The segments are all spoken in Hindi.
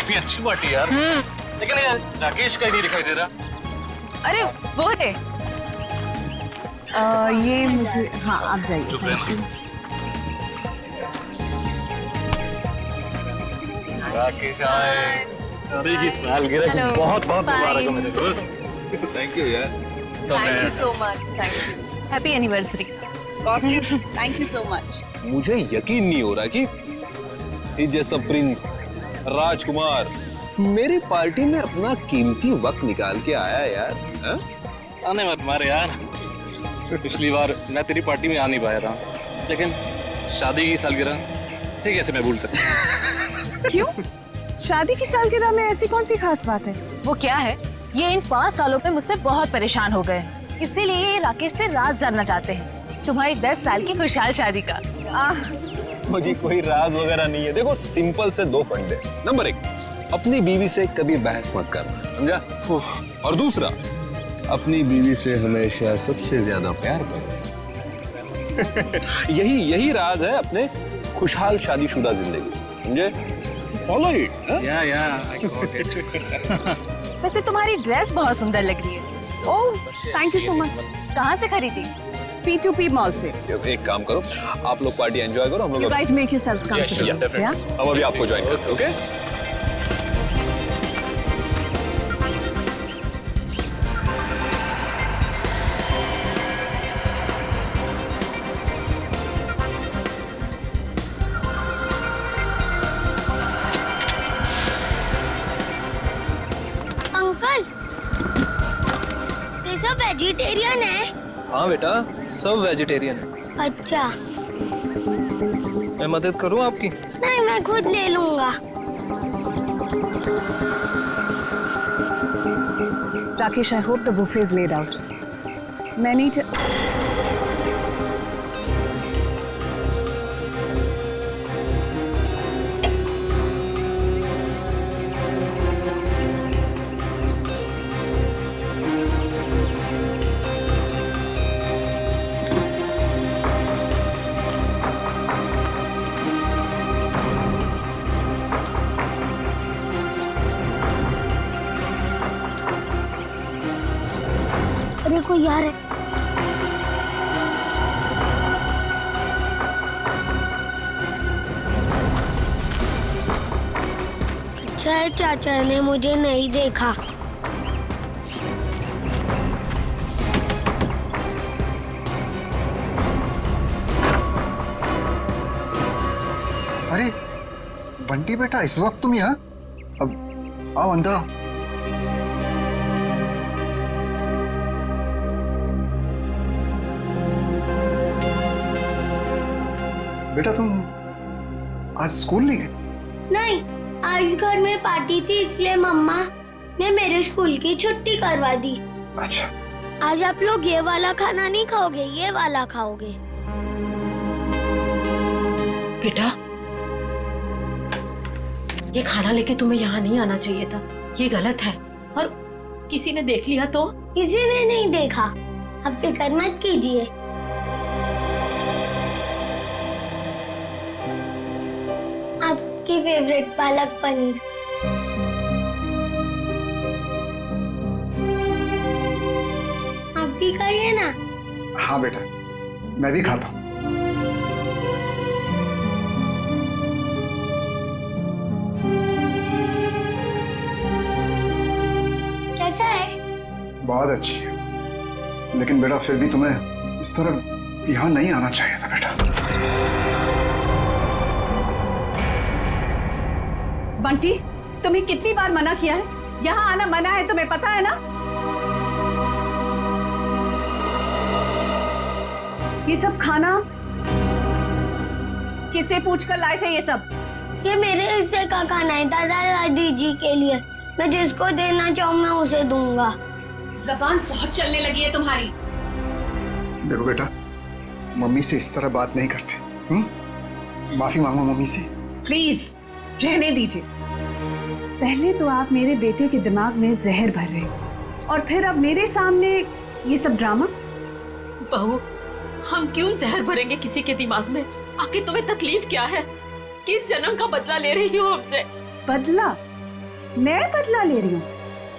काफी अच्छी पार्टी यार। लेकिन ये राकेश का ही नहीं दिखाई दे रहा। अरे वो है। ये मुझे, हाँ आप जाइए। चुप रहना। राकेश आए। देखिए सालगिरह की बहुत बहुत मुबारक हो मेरे दोस्त। थैंक यू यार। Thank you so much. Thank you. Happy anniversary. Thank you so much. मुझे यकीन नहीं हो रहा कि इस जैसा प्रिंस राजकुमार मेरी पार्टी में अपना कीमती वक्त निकाल के आया यार। हा? आने मत मारे यार। पिछली बार मैं तेरी पार्टी में आ नहीं पाया था, लेकिन शादी की सालगिरह ठीक है, ऐसे मैं भूल सकता। क्यों? शादी की सालगिरह में ऐसी कौन सी खास बात है? वो क्या है, ये इन 5 सालों में मुझसे बहुत परेशान हो गए, इसीलिए ये राकेश से राज जानना चाहते हैं तुम्हारी 10 साल की खुशहाल शादी का। मुझे कोई राज वगैरह नहीं है। देखो सिंपल से 2 फंडे। नंबर 1, अपनी बीवी से कभी बहस मत करना, समझा? और दूसरा, अपनी बीवी से हमेशा सबसे ज्यादा प्यार करो। यही राज है अपने खुशहाल शादीशुदा जिंदगी, समझे? Follow it. या आई गॉट इट। वैसे तुम्हारी ड्रेस बहुत सुंदर लग रही है। Oh thank you so much. कहाँ से खरीदी? P2P मॉल से। एक काम करो, आप लोग पार्टी एंजॉय करो, हम You लोग guys make yourselves comfortable. Yeah? हम अभी आपको ज्वाइन करते हैं, ओके? अंकल, ये सब वेजिटेरियन है? हाँ बेटा, सब वेजिटेरियन है। अच्छा। मैं मदद करूँ आपकी? नहीं, मैं खुद ले लूंगा। Rakesh, I hope the buffet is laid out. Many अरे कोई यार है। अच्छा है चाचा ने मुझे नहीं देखा। अरे बंटी बेटा, इस वक्त तुम यहाँ? अब आओ अंदर आओ। बेटा तुम आज स्कूल नहीं गए? नहीं, आज घर में पार्टी थी इसलिए मम्मा ने मेरे स्कूल की छुट्टी करवा दी। अच्छा। आज आप लोग ये वाला खाना नहीं खाओगे, ये वाला खाओगे। बेटा, ये खाना लेके तुम्हें यहाँ नहीं आना चाहिए था, ये गलत है। और किसी ने देख लिया तो? किसी ने नहीं देखा, आप फिक्र मत कीजिए। आपकी फेवरेट पालक पनीर। आप भी खाइए ना। हाँ बेटा, मैं भी खाता हूँ। कैसा है? बहुत अच्छी है, लेकिन बेटा फिर भी तुम्हें इस तरह यहाँ नहीं आना चाहिए था बेटा। बंटी, तुम्हें कितनी बार मना किया है? यहाँ आना मना है, तुम्हें पता है ना? ये सब खाना किससे पूछकर लाए थे ये सब? ये मेरे हिस्से का खाना है, दादा दादी जी के लिए। मैं जिसको देना चाहूँ मैं उसे दूंगा। जबान बहुत चलने लगी है तुम्हारी। देखो बेटा, मम्मी से इस तरह बात नहीं करते। माफी मांगो मम्मी से। प्लीज रहने दीजिए। पहले तो आप मेरे बेटे के दिमाग में जहर भर रहे और फिर अब मेरे सामने ये सब ड्रामा। बहू, हम क्यों जहर भरेंगे किसी के दिमाग में? आखिर तुम्हें तकलीफ क्या है? किस जन्म का बदला ले रही हो हमसे? बदला? मैं बदला ले रही हूँ?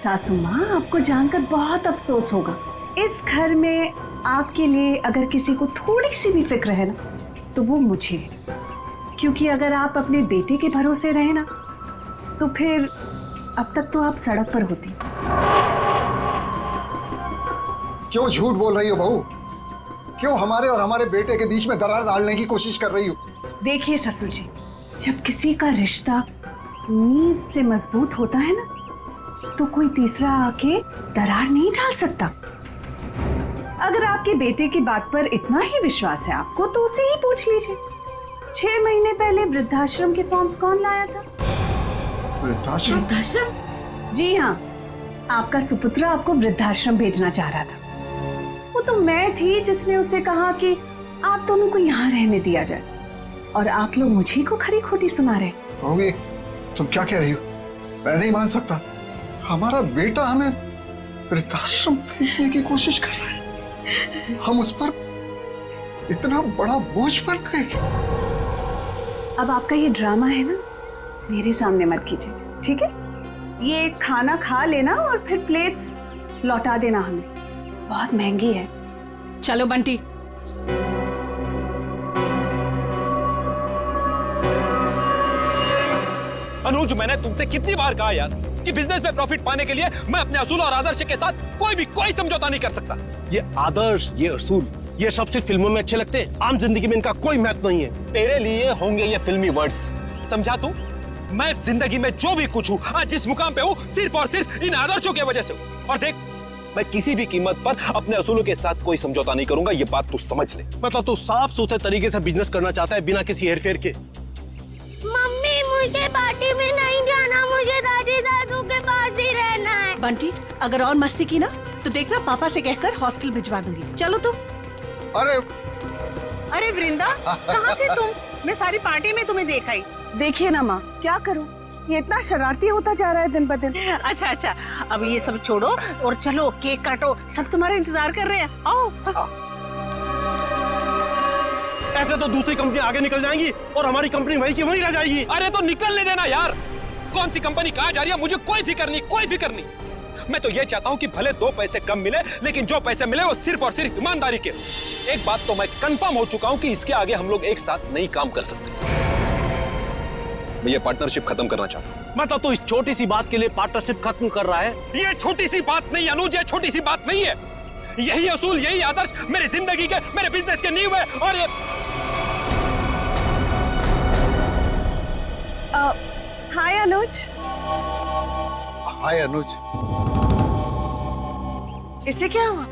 सासू माँ, आपको जानकर बहुत अफसोस होगा। इस घर में आपके लिए अगर किसी को थोड़ी सी भी फिक्र है ना, तो वो मुझे है। क्योंकि अगर आप अपने बेटे के भरोसे रहे ना, तो फिर अब तक तो आप सड़क पर होती। क्यों झूठ बोल रही हो बहू? क्यों हमारे और हमारे बेटे के बीच में दरार डालने की कोशिश कर रही हो? देखिए ससुर जी, जब किसी का रिश्ता नींव से मजबूत होता है ना, तो कोई तीसरा आके दरार नहीं डाल सकता। अगर आपके बेटे की बात पर इतना ही विश्वास है आपको, तो उसे ही पूछ लीजिए। 6 महीने पहले वृद्धाश्रम के फॉर्म्स कौन लाया था? वृद्धाश्रम? जी हाँ, आपका सुपुत्र आपको वृद्धाश्रम भेजना चाह रहा था। वो तो मैं थी जिसने उसे कहा कि आप दोनों को यहाँ रहने दिया जाए, और आप लोग मुझे को खरी खोटी सुना रहे। बहू, ये तुम क्या कह रही हो? मैं नहीं मान सकता। हमारा बेटा हमें वृद्धाश्रम भेजने की कोशिश कर रहा है। हम उस पर इतना बड़ा बोझ पड़ गए। अब आपका ये ड्रामा है ना, मेरे सामने मत कीजिए, ठीक है? ये खाना खा लेना और फिर प्लेट्स लौटा देना हमें। बहुत महंगी है। चलो बंटी। अनुज, मैंने तुमसे कितनी बार कहा यार कि बिजनेस में प्रॉफिट पाने के लिए मैं अपने असूल और आदर्श के साथ कोई समझौता नहीं कर सकता। ये आदर्श, ये असूल, ये सब सिर्फ फिल्मों में अच्छे लगते हैं। आम जिंदगी में इनका कोई महत्व नहीं है। तेरे लिए होंगे ये फिल्मी वर्ड्स, समझा तू? मैं जिंदगी में जो भी कुछ हूँ, आज जिस मुकाम पे हूँ, सिर्फ और सिर्फ इन आदर्शों की वजह से हूँ। और देख, मैं किसी भी कीमत पर अपने असूलों के साथ कोई समझौता नहीं करूंगा, ये बात तू समझ ले। मतलब तू साफ सुथरे तरीके से बिजनेस करना चाहता है, बिना किसी हेरफेर के। मम्मी, मुझे पार्टी में नहीं जाना, मुझे दादी दादू के पास ही रहना है। बंटी, अगर और मस्ती की ना तो देखना पापा से कहकर हॉस्टल भिजवा दूंगी। चलो तुम। अरे वृंदा, कहाँ थे तुम? मैं सारी पार्टी में तुम्हें देखा ही। देखिए ना माँ, क्या करूं, ये इतना शरारती होता जा रहा है दिन ब दिन। अच्छा, अब ये सब छोड़ो और चलो केक काटो, सब तुम्हारा इंतजार कर रहे हैं। आओ। ऐसे तो दूसरी कंपनी आगे निकल जाएंगी और हमारी कंपनी वहीं की वहीं रह जाएगी। अरे तो निकलने देना यार। कौन सी कंपनी कहाँ जा रही है मुझे कोई फिक्र नहीं। मैं तो ये चाहता हूँ कि भले 2 पैसे कम मिले, लेकिन जो पैसे मिले वो सिर्फ और सिर्फ ईमानदारी के। एक बात तो मैं कंफर्म हो चुका हूँ कि इसके आगे हम लोग एक साथ नहीं काम कर सकते। मैं ये पार्टनरशिप खत्म करना चाहता हूँ। मतलब तो इस छोटी सी बात के लिए पार्टनरशिप खत्म कर रहा है? ये छोटी सी बात नहीं अनुज, ये छोटी सी बात नहीं है। यही असूल, यही आदर्श मेरी जिंदगी के, मेरे बिजनेस के नींव है। और ये हाय अनुज। हाय अनुज। इससे क्या हुआ?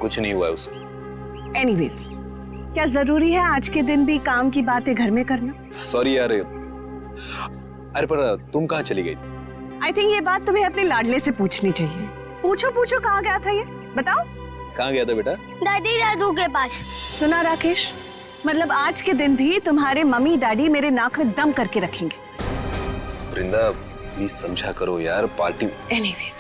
कुछ नहीं हुआ है उसे। एनीवेज, क्या जरूरी है आज के दिन भी काम की बातें घर में करना? सॉरी यार। अरे पर तुम कहाँ चली गई थी? आई थिंक ये बात तुम्हें अपने लाडले से पूछनी चाहिए। पूछो कहाँ गया था ये, बताओ। कहाँ गया था बेटा? दादी दादू के पास। सुना राकेश, मतलब आज के दिन भी तुम्हारे मम्मी डैडी मेरे नाक में दम करके रखेंगे। वृंदा, प्लीज समझा करो यार, पार्टी। एनीवेज,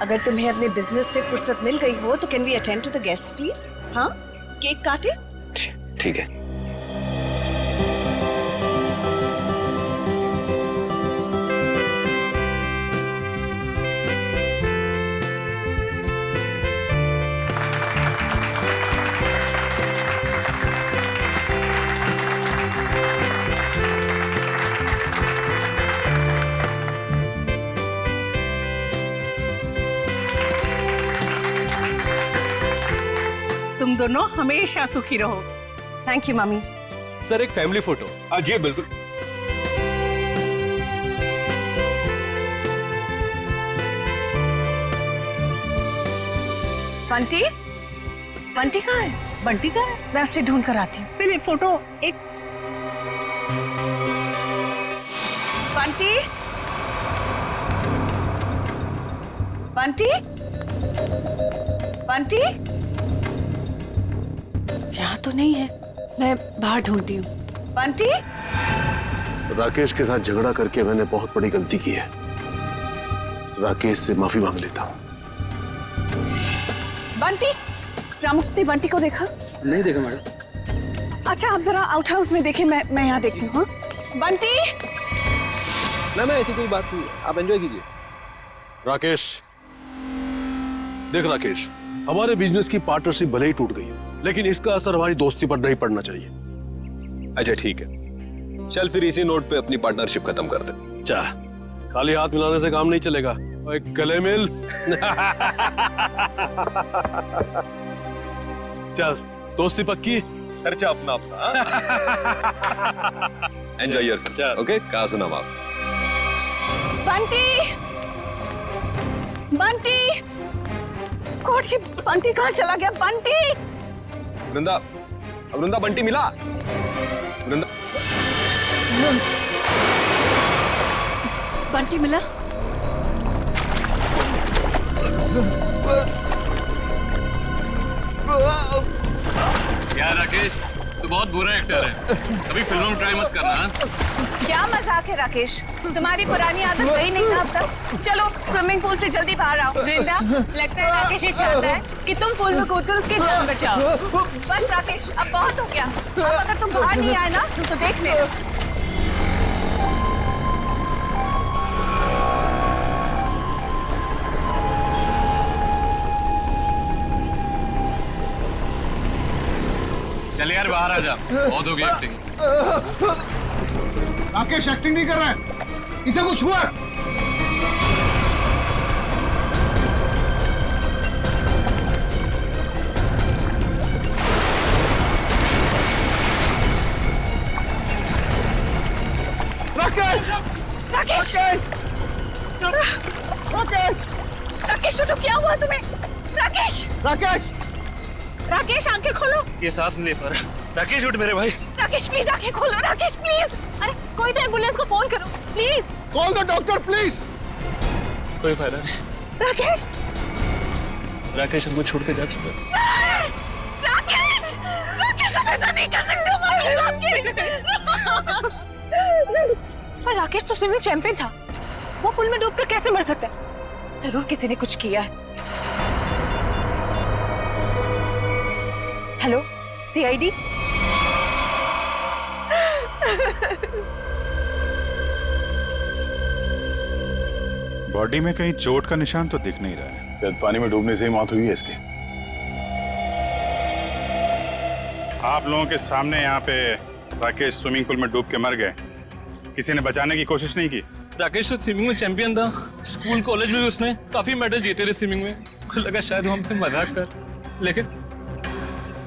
अगर तुम्हें अपने बिजनेस से फुर्सत मिल गई हो तो can we attend to the guest please? हाँ, केक काटे? ठीक है। तुम दोनों हमेशा सुखी रहो। Thank you mummy. सर, एक फैमिली फोटो। जी बिल्कुल। बंटी कहाँ है? बंटी का है? मैं उसे ढूंढ कर आती हूँ। पहले फोटो एक। बंटी यहाँ तो नहीं है, मैं बाहर ढूंढती हूँ। बंटी। राकेश के साथ झगड़ा करके मैंने बहुत बड़ी गलती की है। राकेश से माफी मांग लेता हूँ। बंटी, रामुक्ति बंटी को देखा? नहीं देखा मैडम। अच्छा, आप जरा आउट हाउस में देखें, मैं यहाँ देखती हूँ। हाँ? बंटी। ना ऐसी कोई बात नहीं है, आप एंजॉय कीजिए। राकेश, देख राकेश, हमारे बिजनेस की पार्टनरशिप भले ही टूट गई हो, लेकिन इसका असर हमारी दोस्ती पर नहीं पड़ना चाहिए। अच्छा ठीक है, चल फिर इसी नोट पे अपनी पार्टनरशिप खत्म कर दे। जा, खाली हाथ मिलाने से काम नहीं चलेगा, और एक गले मिल। चल, दोस्ती पक्की, खर्चा अपना अपना। Enjoy yourself, okay? कहा सुना आप? बंटी, बंटी, कोट की बंटी कहाँ चला गया? बंटी, वृंदा, वृंदा बंटी मिला? वृंदा, बंटी मिला? यार राकेश, तू बहुत बुरा एक्टर है, कभी फिल्मों में ट्राई मत करना। क्या मजाक है राकेश, तुम्हारी पुरानी आदत गई नहीं ना अब तक। चलो स्विमिंग पूल से जल्दी बाहर आओ। वृंदा, लगता है राकेश ये चाहता है कि तुम पूल में कूदकर उसकी जान बचाओ। बस राकेश, अब बहुत हो गया। अब अगर तुम बाहर नहीं आए ना तो देख ले। चल यार बाहर आ जा, बहुत हो गया एक्टिंग। राकेश एक्टिंग नहीं कर रहा है, इसे कुछ हुआ है। राकेश, राकेश, राकेश तो क्या हुआ तुम्हें? राकेश, राकेश, राकेश आंखें खोलो। ये सांस नहीं ले पा रहा। राकेश उठ मेरे भाई। राकेश प्लीज आंखें खोलो। राकेश प्लीज, अरे कोई तो एम्बुलेंस को फोन करो please. Call the doctor please. कोई फायदा नहीं। राकेश, राकेश हमको छोड़ के जा चुका है। राकेश, राकेश तुम ऐसा नहीं कर सकते हमारे राकेश। पर राकेश तो स्विमिंग चैंपियन था, वो पुल में डूबकर कैसे मर सकता है? जरूर किसी ने कुछ किया है। Hello, CID? बॉडी में कहीं चोट का निशान तो दिख नहीं रहा है। शायद पानी में डूबने से ही मौत हुई है इसकी। आप लोगों के सामने यहाँ पे राकेश स्विमिंग पूल में डूब के मर गए, किसी ने बचाने की कोशिश नहीं की? राकेश तो स्विमिंग में चैंपियन था, स्कूल कॉलेज में भी उसने काफी मेडल जीते थे स्विमिंग में। मुझे लगा शायद वो हमसे मजाक कर, लेकिन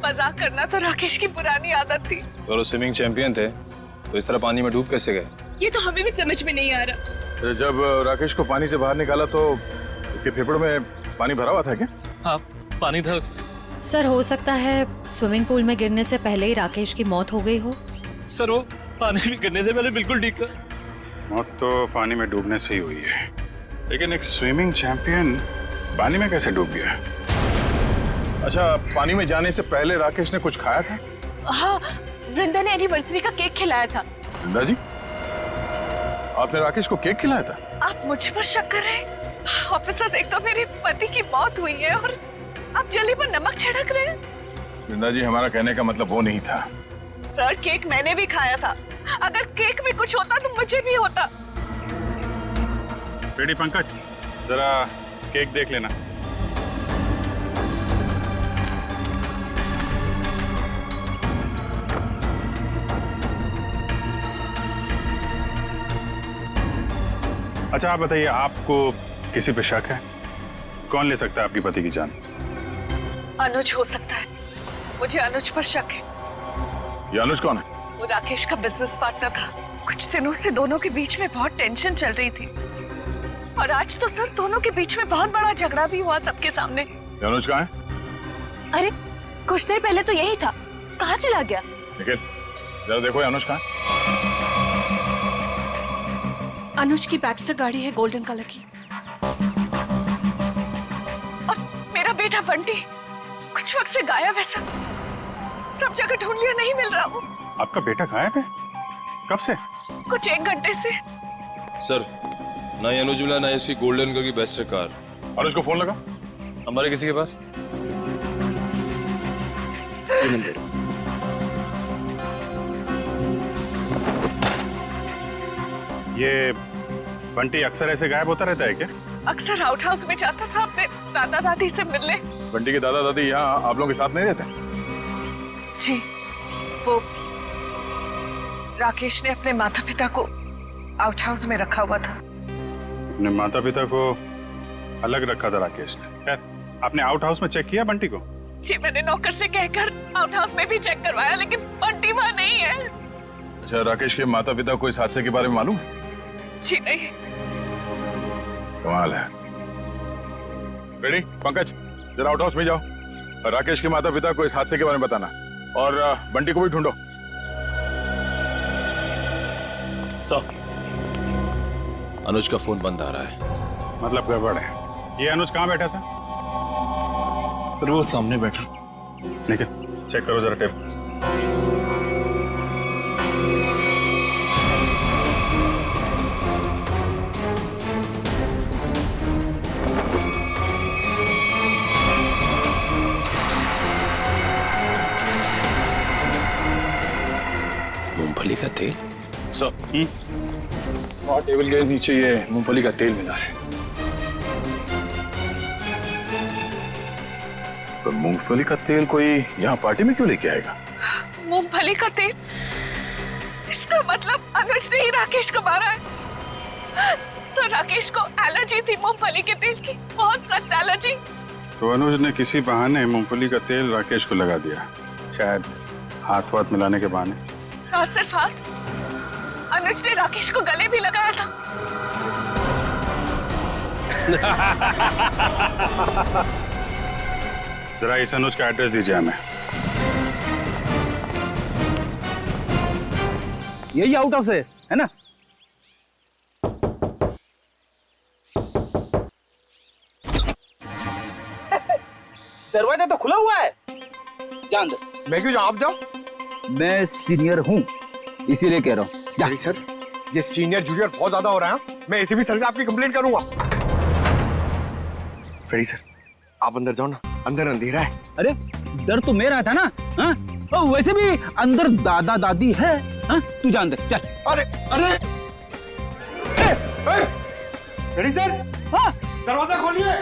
मजाक करना तो राकेश की पुरानी आदत थी। और वो स्विमिंग चैंपियन थे, तो इस तरह पानी में डूब कैसे गए? ये तो हमें भी समझ में नहीं आ रहा। जब राकेश को पानी से बाहर निकाला तो उसके फेफड़ों में पानी भरा हुआ था क्या? हाँ, पानी था उसमें। सर, हो सकता है स्विमिंग पूल में गिरने से पहले ही राकेश की मौत हो गई हो। सर वो पानी में गिरने से पहले बिल्कुल ठीक था। मौत तो पानी में डूबने से ही हुई है, लेकिन एक स्विमिंग चैंपियन पानी में कैसे डूब गया? अच्छा, पानी में जाने से पहले राकेश ने कुछ खाया था? हाँ, वृंदा ने एनिवर्सरी का केक खिलाया था। वृंदा जी, आपने राकेश को केक खिलाया था? आप मुझ पर शक कर रहे हैं? ऑफिसर्स, एक तो मेरे पति की मौत हुई है और आप जली पर नमक छिड़क रहे हैं। वृंदा जी, हमारा कहने का मतलब वो नहीं था। सर, केक मैंने भी खाया था। अगर केक में कुछ होता तो मुझे भी होता। बेटी पंकज, जरा केक देख लेना। अच्छा, आप बताइए, आपको किसी पे शक है? कौन ले सकता है आपकी पति की जान? अनुज हो सकता है, मुझे अनुज पर शक है। ये अनुज कौन है? वो राकेश का बिजनेस पार्टनर था। कुछ दिनों से दोनों के बीच में बहुत टेंशन चल रही थी, और आज तो सर दोनों के बीच में बहुत बड़ा झगड़ा भी हुआ सबके सामने। ये अनुज कहाँ है? अरे कुछ देर पहले तो यही था, कहाँ चला गया? निखिल, जरा देखो ये अनुज कहाँ है? अनुज की बैक्स्टर गाड़ी है गोल्डन कलर की, और मेरा बेटा बंटी कुछ वक्त से गायब है सर। सब जगह ढूंढ लिया, नहीं मिल रहा वो। आपका बेटा गायब है? कब से? कुछ 1 घंटे से। सर, ना ही अनुज मिला, ना ही उसकी गोल्डन कलर की बेस्टर कार। अनुज को फोन लगा हमारे किसी के पास? ये बंटी अक्सर ऐसे गायब होता रहता है क्या? अक्सर आउट हाउस में जाता था अपने दादा दादी से मिलने। बंटी के दादा दादी यहाँ आप लोगों के साथ नहीं रहते? जी, वो राकेश ने अपने माता पिता को आउट हाउस में रखा हुआ था। अपने माता पिता को अलग रखा था राकेश ने। खैर, आपने आउट हाउस में चेक किया बंटी को? जी, मैंने नौकर से कहकर आउट हाउस में भी चेक करवाया, लेकिन बंटी वहाँ नहीं है। अच्छा, राकेश के माता पिता को इस हादसे के बारे में मालूम है? जी नहीं। कमाल है। रेडी पंकज, जरा आउट हाउस में जाओ, राकेश के माता पिता को इस हादसे के बारे में बताना, और बंटी को भी ढूंढो। सर, अनुज का फोन बंद आ रहा है। मतलब गड़बड़ है। ये अनुज कहाँ बैठा था? सर वो सामने बैठा। ठीक है, चेक करो जरा टेप। मूंगफली का तेल? सर, और टेबल के नीचे ये मूंगफली का तेल मिला है। तो मूंगफली का तेल कोई यहाँ पार्टी में क्यों लेके आएगा? मूंगफली का तेल? इसका मतलब अनुज ने ही राकेश को मारा है। सर, राकेश को एलर्जी थी मूंगफली के तेल की, बहुत सख्त एलर्जी। तो अनुज ने किसी बहाने मूंगफली का तेल राकेश को लगा दिया, शायद हाथ वाथ मिलाने के बहाने। हाथ सिर्फ हाथ, अनुज ने राकेश को गले भी लगाया था। जरा इस अनुज का एड्रेस दीजिए हमें। यही आउट हाउस है ना? दरवाजा तो खुला हुआ है। जा अंदर। मैं क्यों जाऊं? आप जाओ। मैं सीनियर हूँ, इसीलिए कह रहा हूँ। सर, ये सीनियर जूनियर बहुत ज्यादा हो रहा है। मैं एसीपी सर से आपकी कंप्लेंट करूंगा। फ्रेडी सर, आप अंदर जाओ ना, अंदर अंधेरा है। अरे डर तो मेरा था ना। हाँ? और वैसे भी अंदर दादा दादी है। हाँ? तू जा अंदर चल। अरे अरे फ्रेडी सर, हाँ? दरवाजा खोलिए।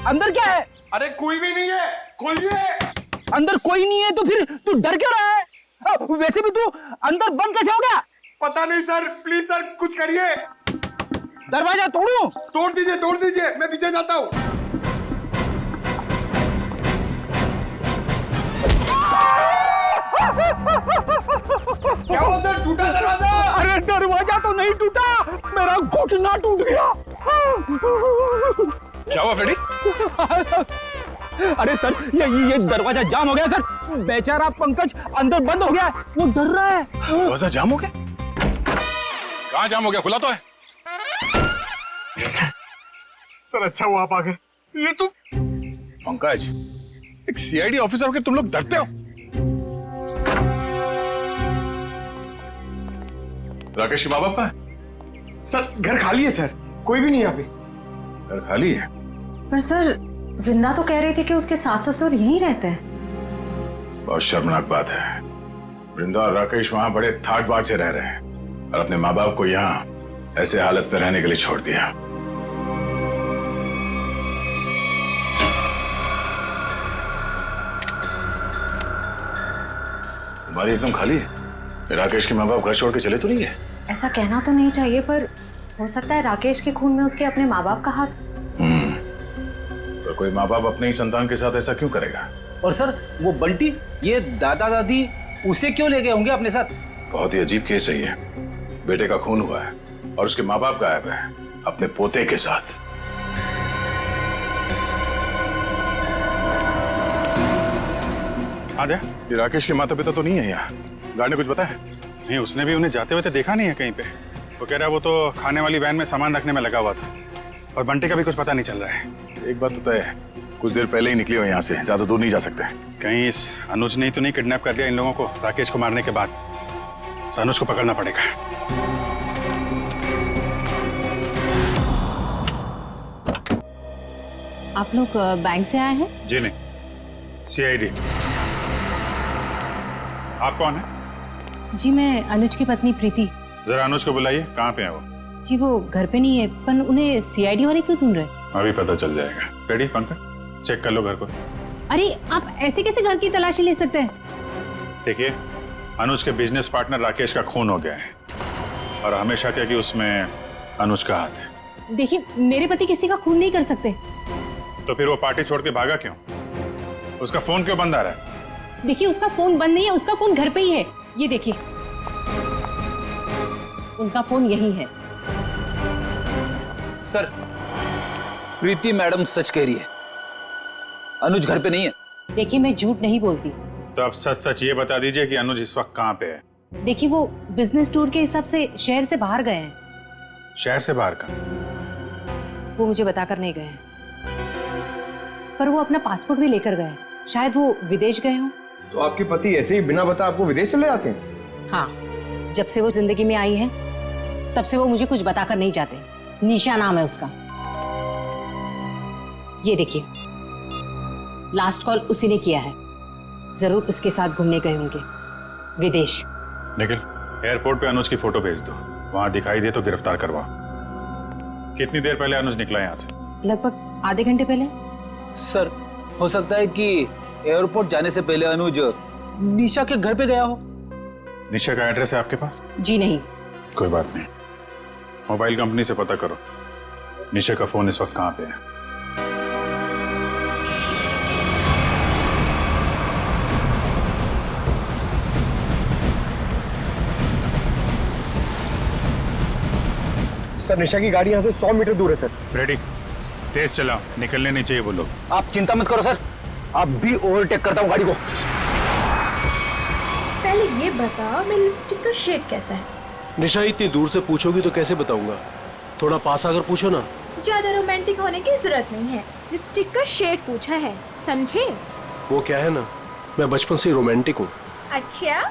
अंदर क्या है? अरे कोई भी नहीं है, खोलिए। अंदर कोई नहीं है तो फिर तू डर क्यों रहा है? वैसे भी तू अंदर बंद कैसे हो गया? पता नहीं सर, प्लीज सर कुछ करिए। दरवाजा तोड़ूं? तोड़ दीजिए, मैं पीछे जाता हूँ। क्या हुआ सर, टूटा दरवाजा? अरे दरवाजा तो नहीं टूटा, मेरा घुटना टूट गया। क्या हुआ फ्रेडी? अरे सर, ये दरवाजा जाम हो गया सर। बेचारा पंकज अंदर बंद हो गया, वो डर रहा है। दरवाजा जाम हो गया? कहाँ जाम हो गया? खुला तो है। सर अच्छा हुआ आप आ गए। ये तो पंकज, एक सीआईडी ऑफिसर होकर तुम लोग डरते हो? राकेश के माँ बाप कहाँ है? सर घर खाली है सर, कोई भी नहीं है अभी। घर खाली है? पर सर, वृंदा तो कह रही थी कि उसके सास ससुर यहीं रहते हैं। बहुत शर्मनाक बात है। वृंदा और राकेश वहां बड़े ठाट बाट से रह रहे हैं और अपने माँ बाप को यहाँ ऐसे हालत में रहने के लिए छोड़ दिया। तुम्हारी एकदम खाली है। राकेश के माँ बाप घर छोड़ के चले तो नहीं है? ऐसा कहना तो नहीं चाहिए, पर हो सकता है राकेश के खून में उसके अपने माँ बाप का हाथ। तो कोई माँ बाप अपने ही संतान के साथ ऐसा क्यों करेगा? और सर वो बंटी, ये दादा दादी उसे क्यों ले गए होंगे अपने साथ? बहुत ही अजीब केस है ये। बेटे का खून हुआ है और उसके माँ बाप गायब है अपने पोते के साथ। हाँ, ये राकेश के माता पिता तो नहीं है यहाँ। गार्ड ने कुछ बताया? नहीं, उसने भी उन्हें जाते हुए तो देखा नहीं है कहीं पे। वो कह रहा है वो तो खाने वाली वैन में सामान रखने में लगा हुआ था, और बंटी का भी कुछ पता नहीं चल रहा है। एक बात तो तय है, कुछ देर पहले ही निकले हो यहाँ से, ज्यादा दूर नहीं जा सकते। कहीं इस अनुज ने तो नहीं किडनैप कर लिया इन लोगों को राकेश को मारने के बाद? अनुज को पकड़ना पड़ेगा। आप लोग बैंक से आए हैं? जी नहीं, सीआईडी। आप कौन है? जी मैं अनुज की पत्नी प्रीति। जरा अनुज को बुलाइए, कहाँ पे है वो? जी वो घर पे नहीं है, पर उन्हें सीआईडी वाले क्यों ढूंढ रहे? अभी पता चल जाएगा। रेडी पंकज, चेक कर लो घर को। अरे आप ऐसे कैसे घर की तलाशी ले सकते हैं? देखिए, अनुज के बिजनेस पार्टनर राकेश का खून हो गया है और हमेशा क्या कि उसमें अनुज का हाथ है। देखिए, मेरे पति किसी का खून नहीं कर सकते। तो फिर वो पार्टी छोड़ के भागा क्यों? उसका फोन क्यों बंद आ रहा है? देखिए, उसका फोन बंद नहीं है, उसका फोन घर पे ही है। ये देखिए, उनका फोन यही है। सर, प्रीति मैडम सच कह रही है, अनुज घर पे नहीं है। देखिए, मैं झूठ नहीं बोलती। तो आप सच सच ये बता दीजिए कि अनुज इस वक्त कहाँ पे है? देखिए, वो बिजनेस टूर के हिसाब से शहर से बाहर गए हैं। शहर से बाहर का? वो मुझे बताकर नहीं गए हैं, पर वो अपना पासपोर्ट भी लेकर गए। शायद वो विदेश गए हों। तो आपके पति ऐसे ही बिना बता आपको विदेश चले जाते हैं? हाँ, जब से वो जिंदगी में आई है तब से वो मुझे कुछ बताकर नहीं जाते। निशा नाम है उसका। ये देखिए, लास्ट कॉल उसी ने किया है। जरूर उसके साथ घूमने गए होंगे विदेश। निखिल, एयरपोर्ट पे अनुज की फोटो भेज दो, वहां दिखाई दे तो गिरफ्तार करवा। कितनी देर पहले अनुज निकला यहाँ से? लगभग आधे घंटे पहले। सर, हो सकता है कि एयरपोर्ट जाने से पहले अनुज निशा के घर पे गया हो। निशा का एड्रेस है आपके पास? जी नहीं। कोई बात नहीं, मोबाइल कंपनी से पता करो निशा का फोन इस वक्त कहाँ पे है। सर, निशा की गाड़ी यहाँ से 100 मीटर दूर है सर। रेडी, तेज चलाओ, निकलने नहीं चाहिए वो लोग। आप चिंता मत करो सर, आप भी ओवरटेक करता हूँ गाड़ी को। पहले ये बता, मेरी लिपस्टिक का शेड कैसा है? निशा, इतनी दूर से पूछोगी तो कैसे बताऊंगा? थोड़ा पास आकर पूछो ना। ज्यादा रोमांटिक होने की जरूरत नहीं है, लिपस्टिक का शेड पूछा है, समझे? वो क्या है ना, मैं बचपन से ही रोमांटिक हूँ। अच्छा।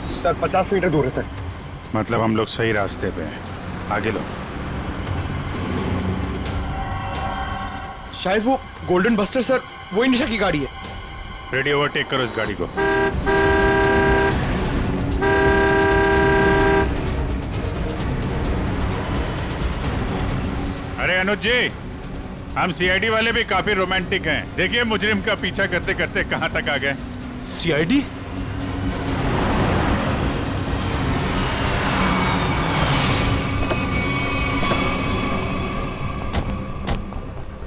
सर, 50 मीटर दूर है सर। मतलब हम लोग सही रास्ते पे हैं, आगे लो। शायद वो गोल्डन बस्टर सर, वही निशा की गाड़ी है। रेडी, ओवरटेक करो इस गाड़ी को। अरे अनुज जी, हम सीआईडी वाले भी काफी रोमांटिक हैं। देखिए, मुजरिम का पीछा करते करते कहां तक आ गए। सीआईडी?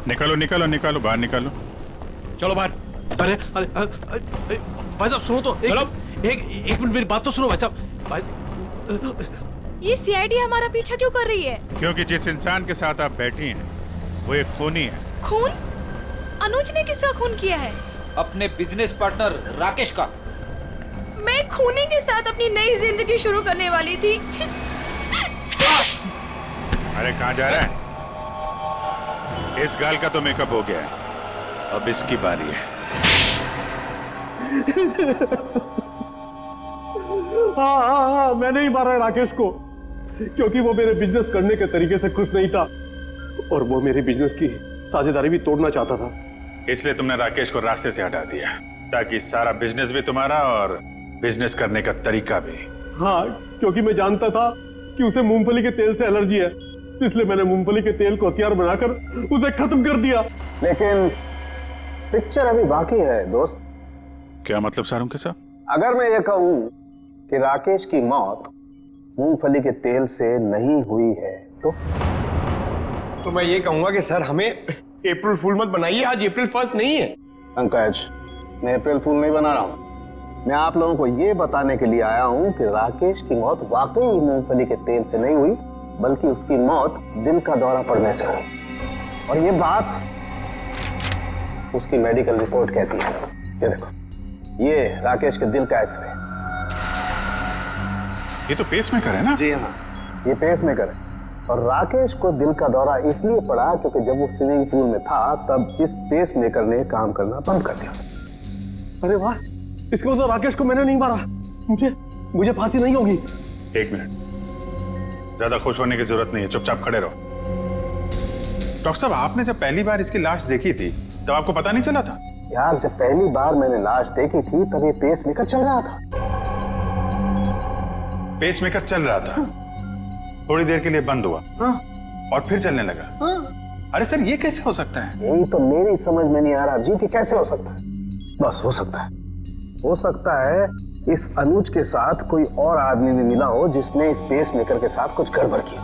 निकालो निकालो निकालो, बाहर निकालो। चलो बाहर। अरे अरे भाई साहब सुनो तो, एक मिनट मेरी बात तो सुनो भाई साहब। भाई, ये सीआईडी हमारा पीछा क्यों कर रही है? क्योंकि जिस इंसान के साथ आप बैठी हैं वो एक खूनी है। खून? अनुज ने किसका खून किया है? अपने बिजनेस पार्टनर राकेश का। मैं खूनी के साथ अपनी नई जिंदगी शुरू करने वाली थी। अरे कहाँ जा रहा है? इस गाल का तो मेकअप हो गया है, अब इसकी बारी है। हाँ, मैंने ही मारा है राकेश को, क्योंकि वो मेरे बिजनेस करने के तरीके से खुश नहीं था और वो मेरे बिजनेस की साझेदारी भी तोड़ना चाहता था। इसलिए तुमने राकेश को रास्ते से हटा दिया, ताकि सारा बिजनेस भी तुम्हारा और बिजनेस करने का तरीका भी। हाँ, क्योंकि मैं जानता था कि उसे मूंगफली के तेल से एलर्जी है, इसलिए मैंने मूंगफली के तेल को हथियार बनाकर उसे खत्म कर दिया। लेकिन पिक्चर अभी बाकी है दोस्त। क्या मतलब सारुंके साहब? अगर मैं ये कहूं कि राकेश की मौत मूंगफली के तेल से नहीं हुई है तो मैं ये कहूंगा कि सर हमें अप्रैल फूल मत बनाइए, आज अप्रैल 1 नहीं है। पंकज, मैं अप्रैल फूल नहीं बना रहा हूं। मैं आप लोगों को ये बताने के लिए आया हूं कि राकेश की मौत वाकई मूंगफली के तेल से नहीं हुई, बल्कि उसकी मौत दिल का दौरा पड़ने से हुई। और ये बात उसकी मेडिकल रिपोर्ट कहती है। ये देखो, ये राकेश के दिल का एक्सरे। ये तो पेसमेकर है ना? जी हाँ, ये पेसमेकर है। और राकेश को दिल का दौरा इसलिए पड़ा क्योंकि जब वो स्विमिंग पूल में था तब इस पेसमेकर ने काम करना बंद कर दिया। अरे वाह, इसका मतलब राकेश को मैंने नहीं मारा, मुझे फांसी नहीं होगी। एक मिनट, ज्यादा खुश होने की जरूरत नहीं है, चुपचाप खड़े रहो। डॉक्टर साहब, आपने जब पहली बार इसकी लाश देखी थी तब आपको पता नहीं चला था? यार, जब पहली बार मैंने लाश देखी थी तब ये पेसमेकर चल रहा था। पेसमेकर चल रहा था, थोड़ी देर के लिए बंद हुआ और फिर चलने लगा। अरे सर ये कैसे हो सकता है? यही तो मेरी समझ में नहीं आ रहा जीत, कैसे हो सकता है? बस हो सकता है इस अनुज के साथ कोई और आदमी भी मिला हो जिसने इस पेसमेकर के साथ कुछ गड़बड़ की।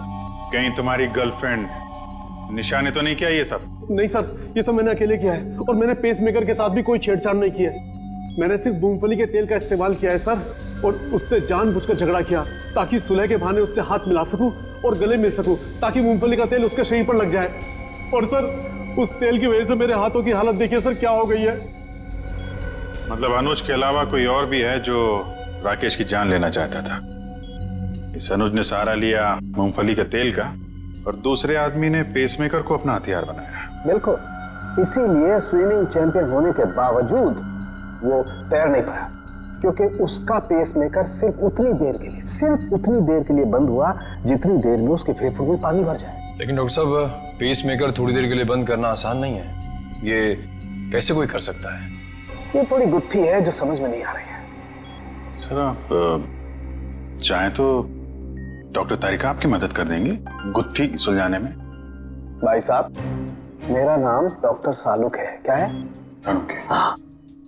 कहीं तुम्हारी गर्लफ्रेंड निशा ने तो नहीं किया ये सब? नहीं सर, ये सब मैंने अकेले किया है और मैंने पेसमेकर के साथ भी कोई छेड़छाड़ नहीं की है। मैंने सिर्फ मूंगफली के तेल का इस्तेमाल किया है सर, और उससे जानबूझकर झगड़ा किया ताकि सुलह के बहाने उससे हाथ मिला सकूं और गले मिल सकूं, ताकि मूंगफली का तेल उसके शरीर पर लग जाए। और सर उस तेल की वजह से मेरे हाथों की हालत देखिए सर क्या हो गई है। मतलब अनुज के अलावा कोई और भी है जो राकेश की जान लेना चाहता था। इस अनुज ने सहारा लिया मूंगफली के तेल का और दूसरे आदमी ने पेसमेकर को अपना हथियार बनाया। बिल्कुल, इसीलिए स्विमिंग चैंपियन होने के बावजूद वो तैर नहीं पाया, क्योंकि उसका पेसमेकर सिर्फ उतनी देर के लिए बंद हुआ जितनी देर में उसके फेफड़ों में पानी भर जाए। लेकिन डॉक्टर साहब, पेसमेकर थोड़ी देर के लिए बंद करना आसान नहीं है। ये कैसे कोई कर सकता है? ये थोड़ी गुत्थी है जो समझ में नहीं आ रही है। सर आप चाहें तो डॉक्टर तारिका आपकी मदद कर देंगे गुत्थी सुलझाने में। भाई साहब, मेरा नाम डॉक्टर सालुक है। क्या है? हाँ,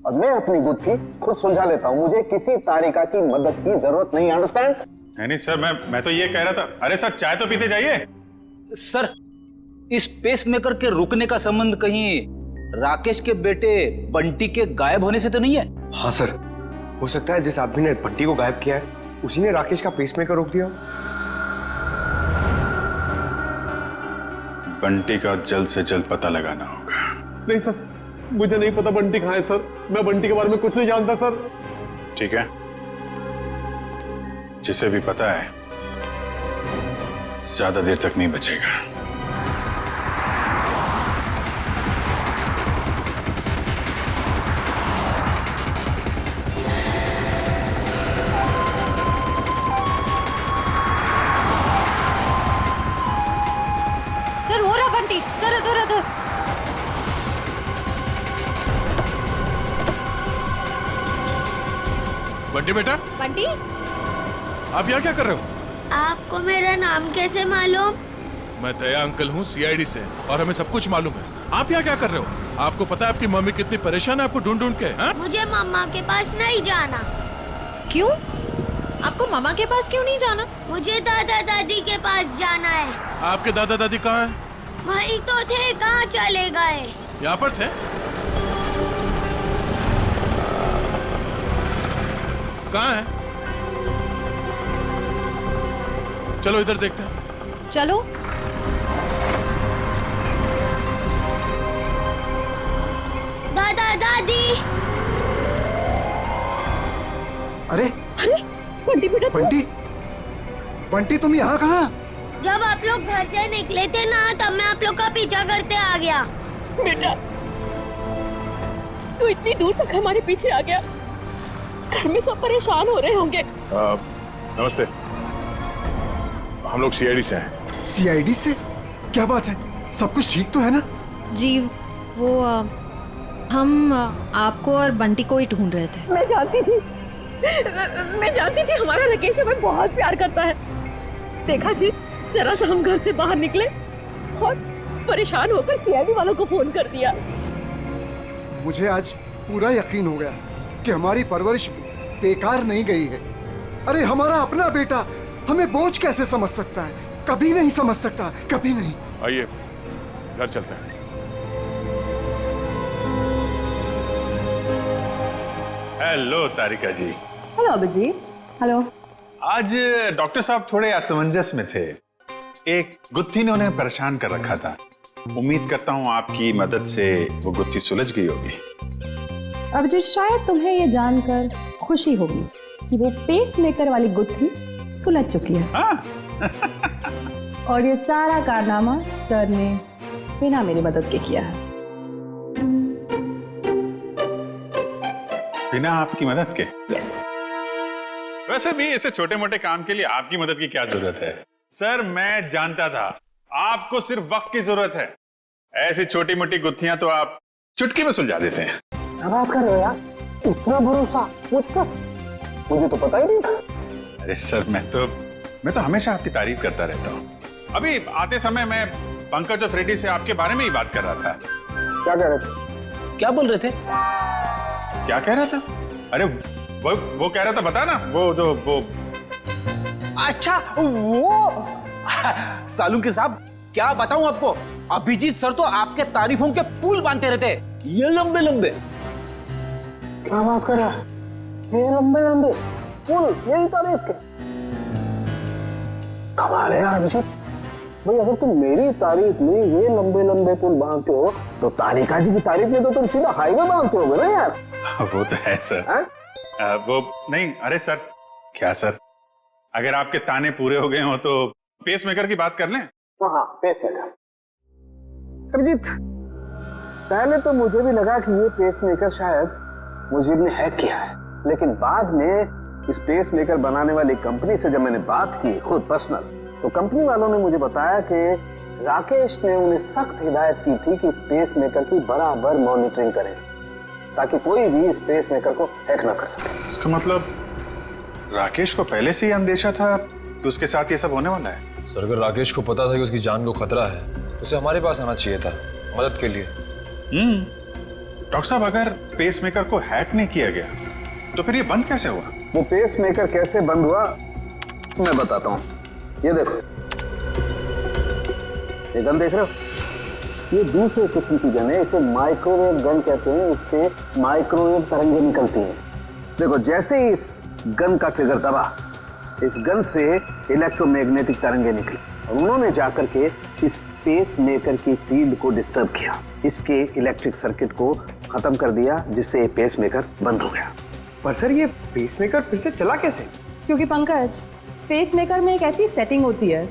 और मैं अपनी गुत्थी खुद सुलझा लेता हूँ। मुझे किसी तारिका की मदद की जरूरत नहीं। अंडरस्टैंड? नहीं सर, मैं तो ये कह रहा था। अरे सर चाय तो पीते जाइए। सर, इस पेसमेकर के रुकने का संबंध कहीं राकेश के बेटे बंटी के गायब होने से तो नहीं है? हाँ सर, हो सकता है जिस आदमी ने बंटी को गायब किया है उसी ने राकेश का पेसमेकर रोक दिया। बंटी का जल्द से जल्द पता लगाना होगा। नहीं सर, मुझे नहीं पता बंटी कहाँ है सर। मैं बंटी के बारे में कुछ नहीं जानता सर। ठीक है, जिसे भी पता है ज्यादा देर तक नहीं बचेगा। सर हो रहा बंटी, सर इधर। बंटी बेटा, बंटी आप यहाँ क्या कर रहे हो? आपको मेरा नाम कैसे मालूम? मैं दया अंकल हूँ CID से, और हमें सब कुछ मालूम है। आप यहाँ क्या कर रहे हो? आपको पता है आपकी मम्मी कितनी परेशान है आपको ढूंढ के? हा? मुझे मम्मा के पास नहीं जाना। क्यों? आपको मामा के पास क्यों नहीं जाना? मुझे दादा दादी के पास जाना है। आपके दादा दादी कहाँ हैं? वही तो थे, कहाँ चले गए? यहाँ पर थे। कहाँ है? चलो इधर देखते हैं। चलो। दादा दादी। अरे बंटी बेटा, बंटी तुम यहाँ कहाँ? जब आप लोग घर से निकले थे ना, तब मैं आप लोग का पीछा करते आ गया। बेटा तू इतनी दूर तक हमारे पीछे आ गया। घर में सब परेशान हो रहे होंगे। नमस्ते, हम लोग CID से हैं। CID से? क्या बात है, सब कुछ ठीक तो है ना? जी वो हम आपको और बंटी को ही ढूंढ रहे थे। मैं जानती थी हमारा राकेश हमें बहुत प्यार करता है। देखा जी, जरा सा हम घर से बाहर निकले और परेशान होकर CID वालों को फोन कर दिया। मुझे आज पूरा यकीन हो गया कि हमारी परवरिश बेकार नहीं गई है। अरे हमारा अपना बेटा हमें बोझ कैसे समझ सकता है? कभी नहीं समझ सकता, कभी नहीं। आइए घर चलते हैं। हेलो तारिका जी। हेलो अभिजीत। हेलो। आज डॉक्टर साहब थोड़े असमंजस में थे। एक गुत्थी ने उन्हें परेशान कर रखा था। उम्मीद करता हूँ आपकी मदद से वो गुत्थी सुलझ गई होगी। अभिजीत, शायद तुम्हें ये जानकर खुशी होगी कि वो पेसमेकर वाली गुत्थी सुलझ चुकी है। और ये सारा कारनामा सर ने बिना मेरी मदद के किया है। बिना आपकी मदद के? यस। वैसे भी ऐसे छोटे मोटे काम के लिए आपकी मदद की क्या जरूरत है? सर मैं जानता था आपको सिर्फ वक्त की जरूरत है। ऐसी छोटी मोटी गुत्थियां तो आप चुटकी में सुलझा देते हैं। क्या बात कर रहे हो यार? इतना भरोसा मुझ पर? मुझे तो पता ही नहीं था। अरे सर मैं तो हमेशा आपकी तारीफ करता रहता हूँ। अभी आते समय मैं पंकज और फ्रेडी से आपके बारे में ही बात कर रहा था। क्या कह रहे थे? क्या बोल रहे थे? क्या कह रहा था? अरे वो कह रहा था, बता ना, वो अच्छा वो सालू के साहब, क्या बताऊं आपको, अभिजीत सर तो आपके तारीफों के पुल बांधते रहते, ये लंबे लंबे। क्या बात कर रहा है? ये लंबे लंबे पुल, यही तारीफ के? कमाल है यार अभिजीत भाई, अगर तुम मेरी तारीफ में ये लंबे लंबे पुल बांधते हो तो तारिका जी की तारीफ में तो तुम सीधा हाईवे बांधते होगे ना यार। वो तो है सर। वो नहीं, अरे सर, क्या सर, अगर आपके ताने पूरे हो गए हो तो पेस मेकर की बात कर लें। हाँ, पेस मेकर। अभिजीत, पहले तो मुझे भी लगा कि ये पेस मेकर शायद मुजीब ने हैक किया है, लेकिन बाद में इस पेस मेकर बनाने वाली कंपनी से जब मैंने बात की खुद पर्सनल, तो कंपनी वालों ने मुझे बताया कि राकेश ने उन्हें सख्त हिदायत की थी कि इस पेस मेकर की बराबर मॉनिटरिंग करें ताकि कोई भी इस पेस मेकर को हैक ना कर सके। इसका मतलब राकेश को पहले से ही अंदेशा था कि उसके साथ ये सब होने वाला है। सर, अगर राकेश को पता था कि उसकी जान को खतरा है तो उसे हमारे पास आना चाहिए था मदद के लिए। डॉक्टर साहब, अगर पेस मेकर को हैक नहीं किया गया तो फिर ये बंद कैसे हुआ? वो पेस मेकर कैसे बंद हुआ मैं बताता हूँ। ये देखो, ये गन देख रहे हो? ये दूसरे किस्म की गन है, इसे माइक्रोवेव गन कहते हैं। इससे माइक्रोवेव तरंगे निकलती हैं। देखो, जैसे ही इस गन का ट्रिगर दबा, इस गन से इलेक्ट्रोमैग्नेटिक तरंगे निकली और उन्होंने जाकर के इस पेस मेकर की फील्ड को डिस्टर्ब किया, इसके इलेक्ट्रिक सर्किट को खत्म कर दिया, जिससे पेस मेकर बंद हो गया। पर सर, ये पेस मेकर फिर से चला कैसे? क्योंकि पंकज, पेस मेकर में एक ऐसी सेटिंग होती है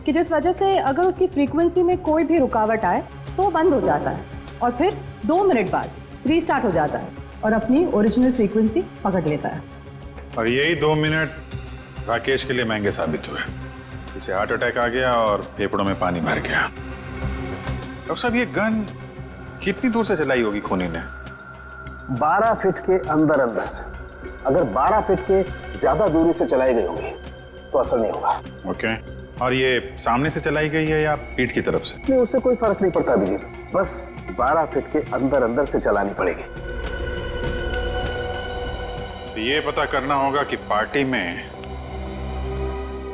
कि जिस वजह से अगर उसकी फ्रीक्वेंसी में कोई भी रुकावट आए तो वो बंद हो जाता है और फिर 2 मिनट बाद रीस्टार्ट हो जाता है और अपनी ओरिजिनल फ्रीक्वेंसी पकड़ लेता है। और यही 2 मिनट राकेश के लिए महंगे साबित हुए। इसे हार्ट अटैक आ गया और फेफड़ों में पानी भर गया। डॉक्टर साहब, ये गन कितनी दूर से चलाई होगी खूनी ने? 12 फीट के अंदर अंदर से। अगर 12 फीट के ज्यादा दूरी से चलाई गई होगी तो असर नहीं होगा। ओके। और ये सामने से चलाई गई है या पीठ की तरफ से? नहीं, उससे कोई फर्क नहीं पड़ता अभिजीत, बस 12 फीट के अंदर अंदर से चलानी पड़ेगी। तो ये पता करना होगा कि पार्टी में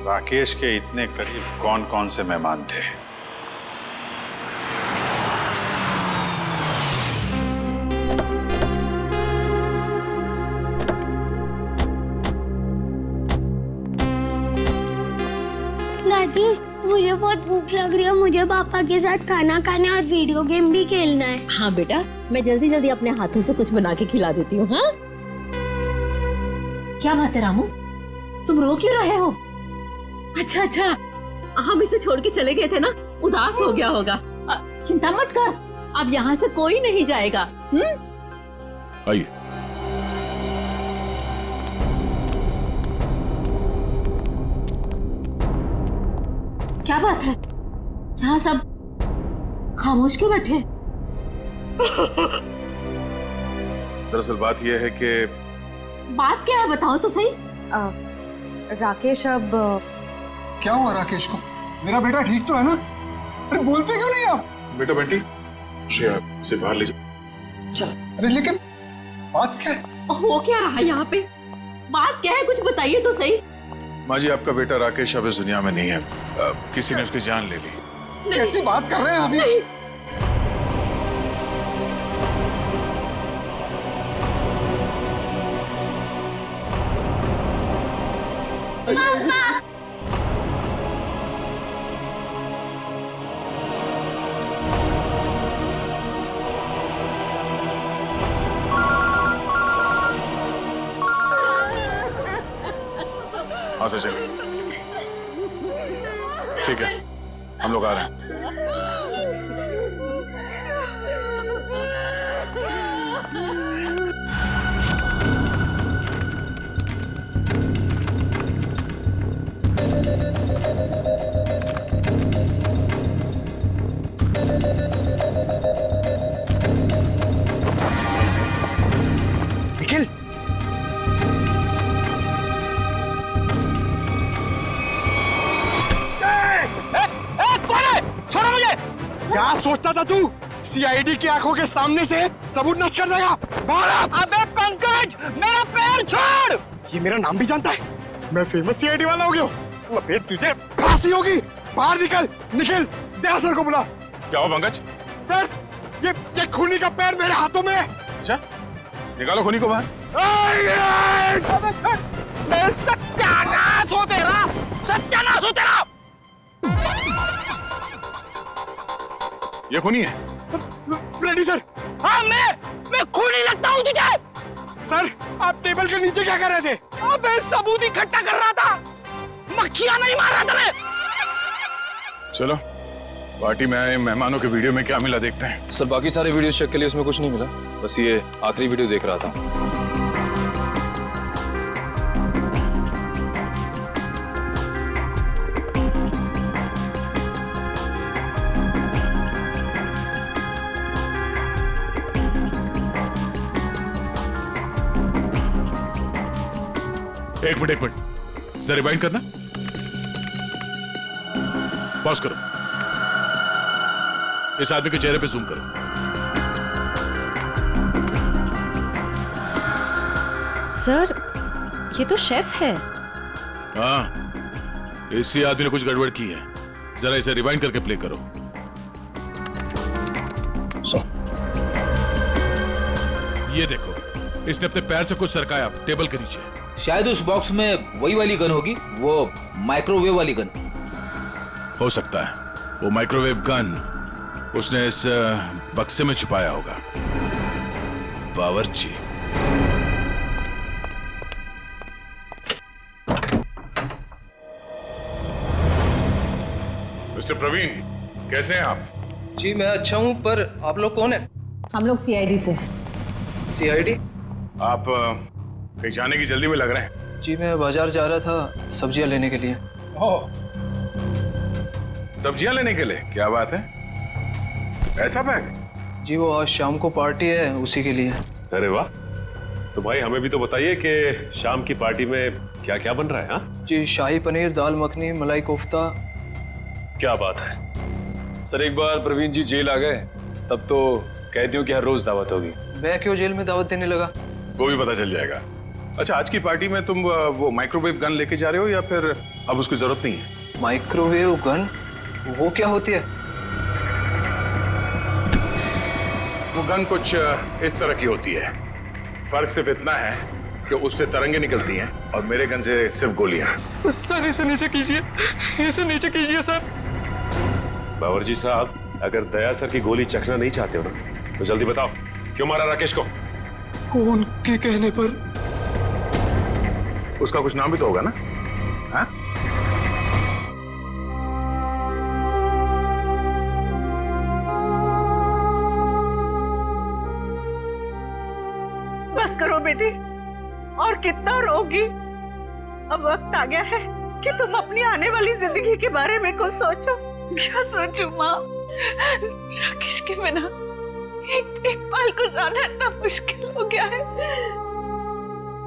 राकेश के इतने करीब कौन कौन से मेहमान थे। दादी, मुझे बहुत भूख लग रही है, मुझे पापा के साथ खाना खाना और वीडियो गेम भी खेलना है। हाँ बेटा, मैं जल्दी जल्दी अपने हाथों से कुछ बना के खिला देती हूँ। हाँ, क्या बात है रामू, तुम रो क्यों रहे हो? अच्छा, हम इसे छोड़ के चले गए थे ना, उदास हो गया होगा। चिंता मत कर, अब यहाँ से कोई नहीं जाएगा। आइए। क्या बात है, यहाँ सब खामोश क्यों बैठे? दरअसल बात यह है कि बात क्या है, बताओ तो सही। राकेश, अब क्या हुआ राकेश को? मेरा बेटा ठीक तो है ना? अरे बोलते क्यों नहीं आप? बेटा बंटी, श्रेया से बाहर ले जाओ। चल। अरे लेकिन बात क्या है? हो क्या रहा है यहाँ पे? बात क्या है, कुछ बताइए तो सही। माँ जी, आपका बेटा राकेश अब इस दुनिया में नहीं है। किसी ने उसकी जान ले ली। कैसी बात कर रहे हैं अभी? हाँ सर, चलिए। ठीक है, हम लोग आ रहे हैं। निखिल, क्या सोचता था तू? सीआईडी की आंखों के सामने से सबूत नष्ट कर देगा? बाहर आ! अबे पंकज, मेरा पैर छोड़! ये मेरा नाम भी जानता है? मैं फेमस सीआईडी वाला हो गया हूँ। अबे तुझे फांसी होगी। बाहर निकल, निखिल, दया सर को बुला। क्या हो पंकज? सर, ये खूनी का पैर मेरे हाथों में है। अच्छा, निकालो खूनी को बाहर। सत्यानाश हो तेरा, सत्यानाश हो तेरा। ये खूनी है? Freddy sir. हाँ, मैं खूनी लगता हूँ तुझे? सर, आप टेबल के नीचे क्या कर रहे थे? अबे सबूत इकट्ठा कर रहा था, मक्खियां नहीं मार रहा था मैं। चलो, पार्टी में आए मेहमानों के वीडियो में क्या मिला देखते हैं। सर, बाकी सारे वीडियो चेक के लिए उसमें कुछ नहीं मिला, बस ये आखिरी वीडियो देख रहा था। एक मिनट, जरा रिवाइंड करना। पॉज करो, इस आदमी के चेहरे पे जूम करो। सर, ये तो शेफ है। हाँ, इसी आदमी ने कुछ गड़बड़ की है। जरा इसे रिवाइंड करके प्ले करो। ये देखो, इसने अपने पैर से कुछ सरकाया टेबल के नीचे। शायद उस बॉक्स में वही वाली गन होगी, वो माइक्रोवेव वाली गन। हो सकता है वो माइक्रोवेव गन उसने इस बक्से में छुपाया होगा। बावर्ची। मिस्टर प्रवीण, कैसे हैं आप? जी मैं अच्छा हूँ, पर आप लोग कौन है? हम लोग सीआईडी से हैं। सीआईडी? आप कहीं जाने की जल्दी में लग रहे हैं। जी मैं बाजार जा रहा था सब्जियां लेने के लिए। ओह, सब्जियां लेने के लिए? क्या बात है, ऐसा बैग? जी वो आज शाम को पार्टी है, उसी के लिए। अरे वाह, तो भाई हमें भी तो बताइए कि शाम की पार्टी में क्या क्या बन रहा है? हाँ जी, शाही पनीर, दाल मखनी, मलाई कोफ्ता। क्या बात है। सर, एक बार प्रवीण जी जेल आ गए तब तो कैदियों की हर रोज दावत होगी। मैं क्यों जेल में दावत देने लगा? वो भी पता चल जाएगा। अच्छा, आज की पार्टी में तुम वो माइक्रोवेव गन लेके जा रहे हो या फिर अब उसकी जरूरत नहीं है? Microwave gun? वो क्या होती है? वो गन कुछ इस तरह की होती है। फर्क सिर्फ इतना है कि उससे तरंगे निकलती हैं और मेरे गन से सिर्फ गोलियां। सर इसे नीचे कीजिए, इसे नीचे कीजिए सर। बावर्ची साहब, अगर दया सर की गोली चखना नहीं चाहते हो ना तो जल्दी बताओ, क्यों मारा राकेश को? उनके कहने पर। उसका कुछ नाम भी तो होगा ना? हाँ? बस करो बेटी, और कितना रोगी। अब वक्त आ गया है कि तुम अपनी आने वाली जिंदगी के बारे में कुछ सोचो। क्या सोचूं माँ? राकेश के बिना एक पल गुजारना इतना मुश्किल हो गया है।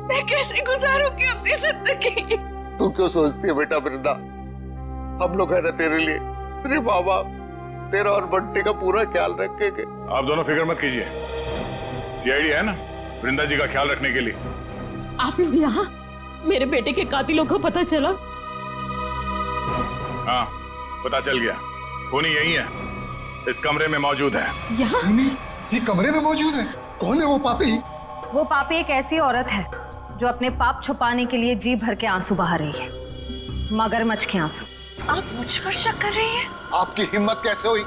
मैं कैसे गुजारूंगी अपनी जिंदगी? तू क्यों सोचती है बेटा वृंदा? हम लोग है ना तेरे लिए, तेरे माँ बाप, तेरा और बंटी का पूरा ख्याल रखेंगे। आप दोनों फिक्र मत कीजिए, सीआईडी है ना वृंदा जी का ख्याल रखने के लिए। आप लोग यहाँ? मेरे बेटे के कातिलों को पता चला? हाँ, पता चल गया। खूनी यही है, इस कमरे में मौजूद है। यहाँ? इसी कमरे में मौजूद है? कौन है वो पापी? वो पापी एक ऐसी औरत है जो अपने पाप छुपाने के लिए जी भर के आंसू बहा रही है, मगरमच्छ के आंसू। आप मुझ पर शक कर रही हैं? आपकी हिम्मत कैसे हुई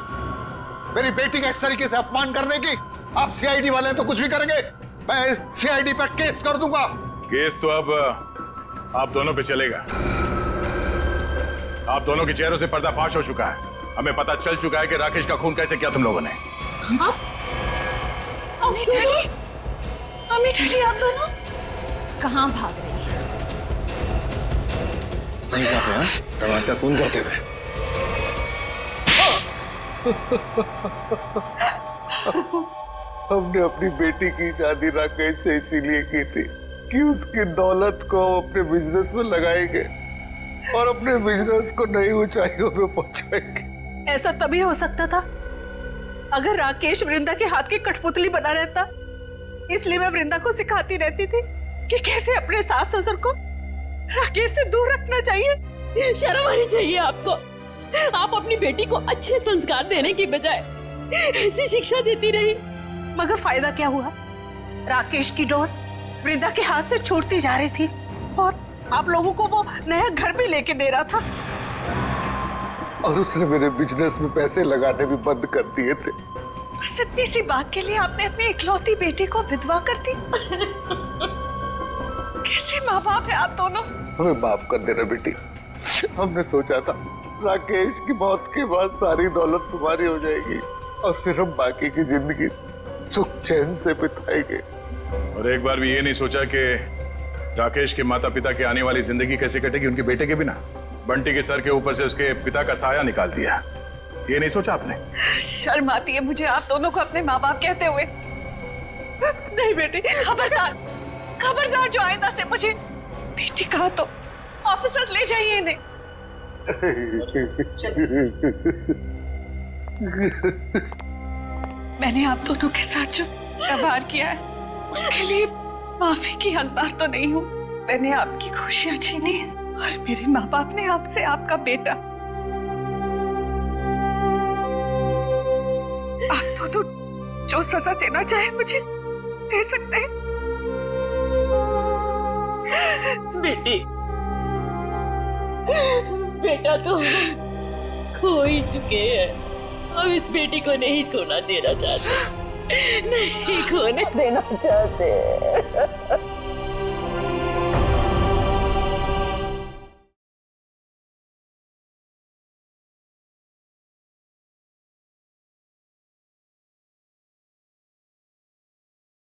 मेरी बेटी का इस तरीके से अपमान करने की? आप सीआईडी वाले हैं तो कुछ भी करेंगे। मैं सीआईडी पर केस कर दूंगा। केस तो अब आप दोनों पे चलेगा। आप दोनों के चेहरों से पर्दाफाश हो चुका है। हमें पता चल चुका है कि राकेश का खून कैसे किया तुम लोगों ने। अम्मी डैडी, अम्मी डैडी, आप दोनों कहाँ भाग रही है? नहीं जा रहे हैं दवा का खून करते हुए। हमने अपनी बेटी की शादी राकेश से इसीलिए की थी कि उसकी दौलत को अपने बिजनेस में लगाएंगे और अपने बिजनेस को नई ऊंचाइयों पे पहुंचाएंगे। ऐसा तभी हो सकता था अगर राकेश वृंदा के हाथ की कठपुतली बना रहता, इसलिए मैं वृंदा को सिखाती रहती थी कि कैसे अपने सास ससुर को राकेश से दूर रखना चाहिए। शर्म आनी चाहिए आपको। आप अपनी बेटी को अच्छे संस्कार देने की बजाय ऐसी शिक्षा देती रही। मगर फायदा क्या हुआ? राकेश की डोर वृंदा के हाथ से छूटती जा रही थी और आप लोगों को वो नया घर भी लेके दे रहा था। और उसने मेरे बिजनेस में पैसे लगाने भी बंद कर दिए थे। बस इतनी सी बात के लिए आपने अपनी इकलौती बेटी को विधवा कर दी। कैसे माँ बाप है आप दोनों? हमें माफ कर देना बेटी। हमने सोचा था राकेश की मौत के बाद सारी दौलत तुम्हारी हो जाएगी और फिर हम बाकी की जिंदगी सुख चैन से बिताएंगे। और एक बार भी ये नहीं सोचा कि राकेश के माता पिता की आने वाली जिंदगी कैसे कटेगी उनके बेटे के बिना। बंटी के सर के ऊपर से उसके पिता का साया निकाल दिया। ये नहीं सोचा आपने? शर्म आती है मुझे आप दोनों को अपने माँ बाप कहते हुए। नहीं बेटी, खबरदार खबरदार, जो आइंदा से मुझे बेटी कहा तो ऑफिसर्स ले जाइए इन्हें। मैंने आप दोनों के साथ जो व्यवहार किया है उसके लिए माफी की हकदार तो नहीं हूँ। मैंने आपकी खुशियां छीनी है और मेरे माँ बाप ने आपसे आपका बेटा। आप दोनों जो सजा देना चाहे मुझे दे सकते हैं। बेटी, बेटा तो खो ही चुके हैं। अब इस बेटी को नहीं खोना देना चाहते, नहीं खोने देना चाहते।